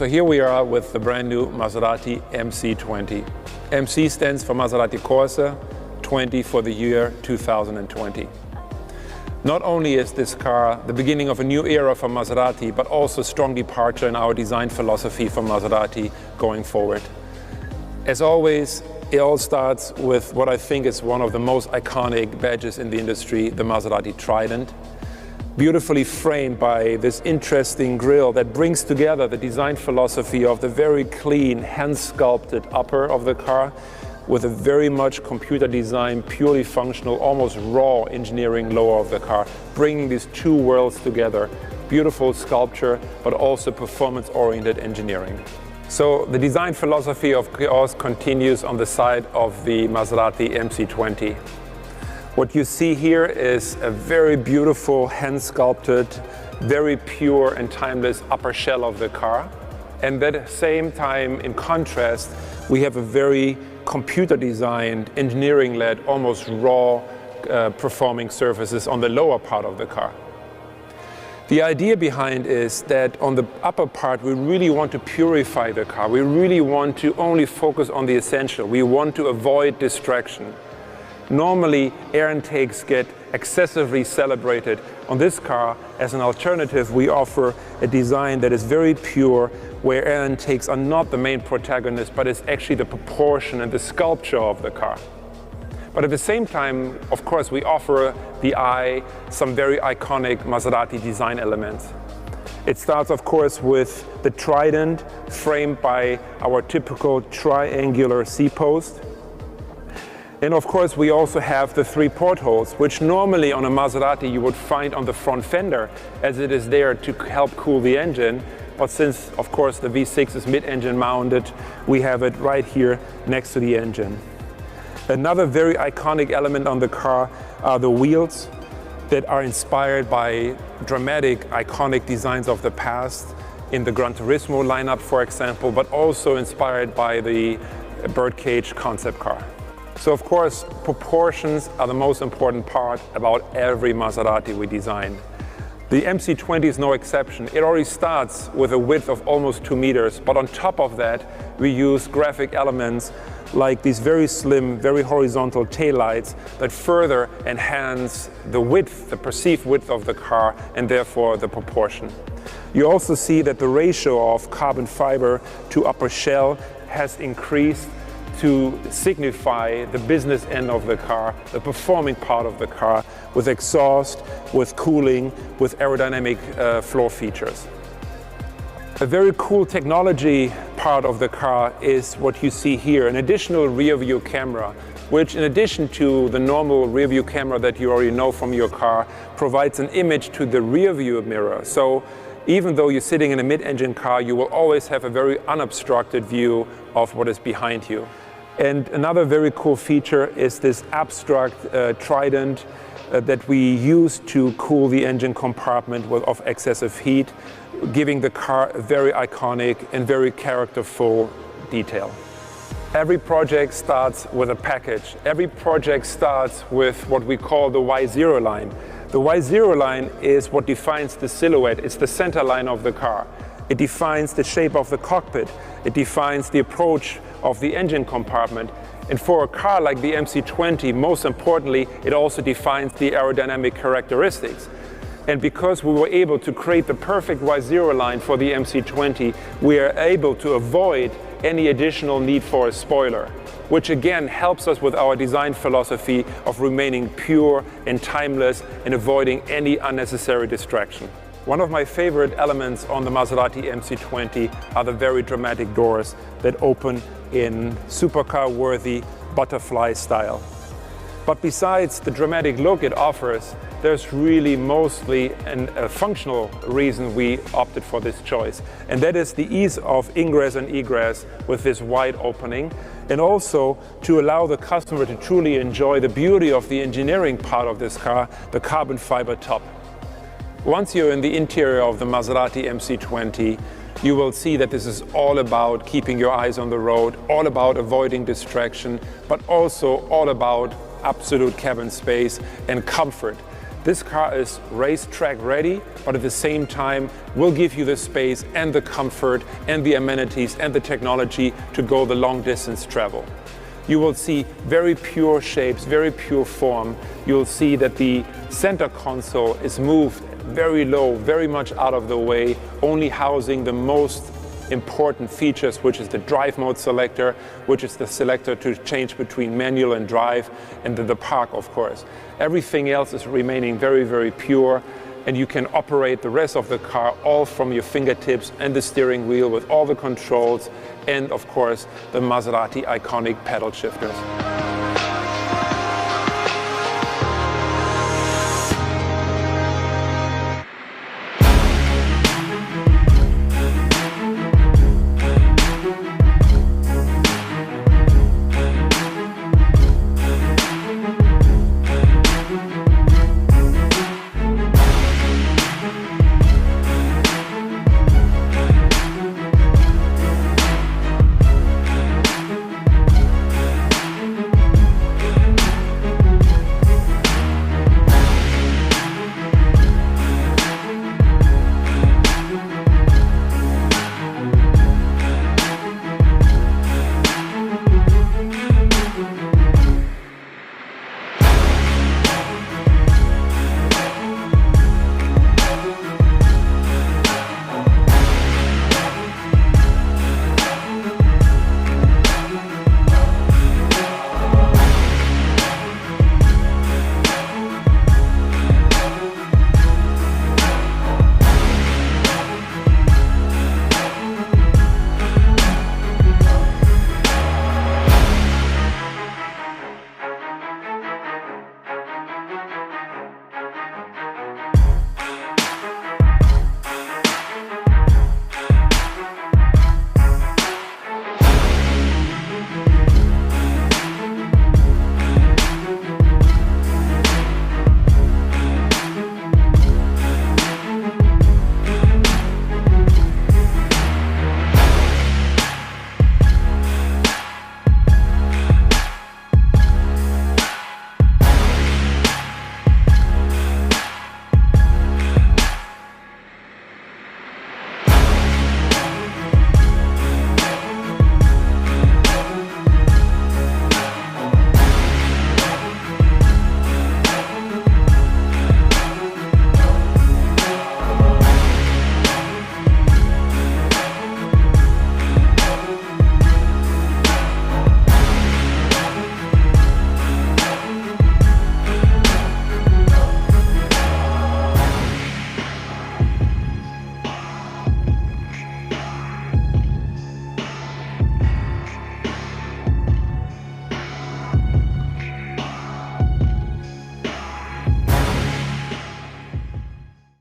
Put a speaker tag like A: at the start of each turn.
A: So here we are with the brand new Maserati MC20. MC stands for Maserati Corsa, 20 for the year 2020. Not only is this car the beginning of a new era for Maserati, but also a strong departure in our design philosophy for Maserati going forward. As always, it all starts with what I think is one of the most iconic badges in the industry, the Maserati Trident. Beautifully framed by this interesting grille that brings together the design philosophy of the very clean, hand-sculpted upper of the car with a very much computer design, purely functional, almost raw engineering lower of the car, bringing these two worlds together. Beautiful sculpture, but also performance-oriented engineering. So the design philosophy of chaos continues on the side of the Maserati MC20. What you see here is a very beautiful, hand-sculpted, very pure and timeless upper shell of the car. And at the same time, in contrast, we have a very computer-designed, engineering-led, almost raw performing surfaces on the lower part of the car. The idea behind is that on the upper part, we really want to purify the car. We really want to only focus on the essential. We want to avoid distraction. Normally, air intakes get excessively celebrated. On this car, as an alternative, we offer a design that is very pure, where air intakes are not the main protagonist, but it's actually the proportion and the sculpture of the car. But at the same time, of course, we offer the eye some very iconic Maserati design elements. It starts, of course, with the Trident, framed by our typical triangular C-post. And of course, we also have the three portholes, which normally on a Maserati you would find on the front fender, as it is there to help cool the engine. But since, of course, the V6 is mid-engine mounted, we have it right here next to the engine. Another very iconic element on the car are the wheels that are inspired by dramatic, iconic designs of the past in the Gran Turismo lineup, for example, but also inspired by the birdcage concept car. So of course, proportions are the most important part about every Maserati we design. The MC20 is no exception. It already starts with a width of almost 2 meters, but on top of that, we use graphic elements like these very slim, very horizontal taillights that further enhance the width, the perceived width of the car, and therefore the proportion. You also see that the ratio of carbon fiber to upper shell has increased to signify the business end of the car, the performing part of the car, with exhaust, with cooling, with aerodynamic floor features. A very cool technology part of the car is what you see here, an additional rear view camera, which in addition to the normal rear view camera that you already know from your car, provides an image to the rear view mirror. So even though you're sitting in a mid-engine car, you will always have a very unobstructed view of what is behind you. And another very cool feature is this abstract Trident that we use to cool the engine compartment of excessive heat, giving the car a very iconic and very characterful detail. Every project starts with a package. Every project starts with what we call the Y0 line. The Y0 line is what defines the silhouette. It's the center line of the car. It defines the shape of the cockpit. It defines the approach of the engine compartment. And for a car like the MC20, most importantly, it also defines the aerodynamic characteristics. And because we were able to create the perfect Y0 line for the MC20, we are able to avoid any additional need for a spoiler, which again helps us with our design philosophy of remaining pure and timeless and avoiding any unnecessary distraction. One of my favorite elements on the Maserati MC20 are the very dramatic doors that open in supercar-worthy butterfly style. But besides the dramatic look it offers, there's really mostly a functional reason we opted for this choice. And that is the ease of ingress and egress with this wide opening, and also to allow the customer to truly enjoy the beauty of the engineering part of this car, the carbon fiber top. Once you're in the interior of the Maserati MC20, you will see that this is all about keeping your eyes on the road, all about avoiding distraction, but also all about absolute cabin space and comfort. This car is racetrack ready, but at the same time will give you the space and the comfort and the amenities and the technology to go the long distance travel. You will see very pure shapes, very pure form. You'll see that the center console is moved very low, very much out of the way, only housing the most important features, which is the drive mode selector, which is the selector to change between manual and drive, and the park, of course. Everything else is remaining very, very pure, and you can operate the rest of the car all from your fingertips and the steering wheel with all the controls and, of course, the Maserati iconic pedal shifters.